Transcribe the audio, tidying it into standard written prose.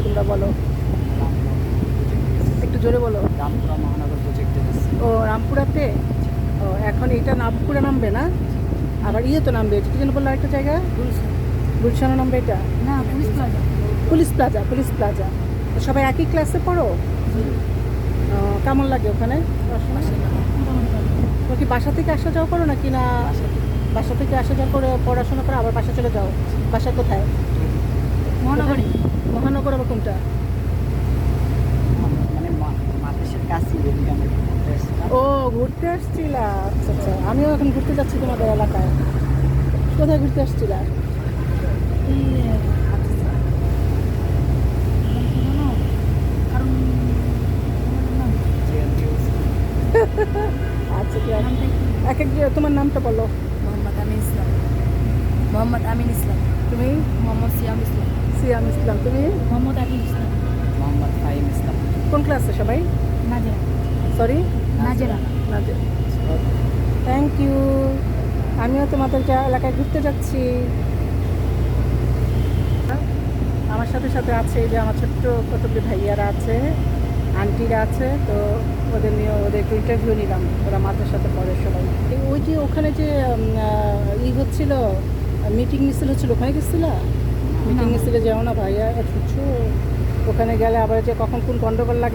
তোমরা বলো, একটু জোরে বলো। রামপুরা মহানগর প্রজেক্টে যাচ্ছি। ও রামপুরাতে। ও এখন এটা রামপুরা নামবে না, আবার ইয়ে তো নামবে, কি যেন বললো আরেকটা জায়গা, গুলশানও নামবে এটা। না, police plaza. Police plaza, police plaza. তো সবাই একই ক্লাসে পড়ো? ও, কেমন লাগে ওখানে পড়াশোনা? তো কি বাসা থেকে আসা যাওয়া করো নাকি না? বাসা থেকে আসা যাওয়া করে পড়াশোনা করে আবার বাসা চলে যাও? বাসা কোথায়? মহানগরী। মহানগর আবার কোনটা? মানে মাদ্রাসার কাছে এদিকে আমরা ঘুরতে আসছিলাম। ও ঘুরতে আসছিলা, আচ্ছা আচ্ছা। আমিও এখন ঘুরতে যাচ্ছি তোমাদের এলাকায়। কোথায় ঘুরতে আসছিলা? আচ্ছা ঠিক আছে। এক এক তোমার নামটা বলো। মোহাম্মদ আমিন ইসলাম। মোহাম্মদ আমিন ইসলাম। তুমি? মোহাম্মদ সিয়াম ইসলাম। সিয়াম ইসলাম। তুমি? মোহাম্মদ আকিব ইসলাম। মোহাম্মদ ফাহিম ইসলাম। কোন ক্লাসে সবাই? Nazera. Sorry, Nazera. Nazer. Thank you. আমিও তোমাদের এলাকায় ঘুরতে যাচ্ছি। আমার সাথে সাথে আছে যে আমার ছোট্ট কতগুলি ভাইয়ারা আছে, আন্টিরা আছে, তো ওদের নিয়ে ওদের একটু ইন্টারভিউ নিলাম। ওরা মাথার সাথে পড়ে সবাই। ওই যে ওখানে যে হচ্ছিল, মিটিং মিছিল হচ্ছিল, ওখানে গেছিলা? মিটিং মিছিলে যাও না ভাইয়া, কিছু ওখানে গেলে আবার যে কখন কোন গন্ডগোল লাগে।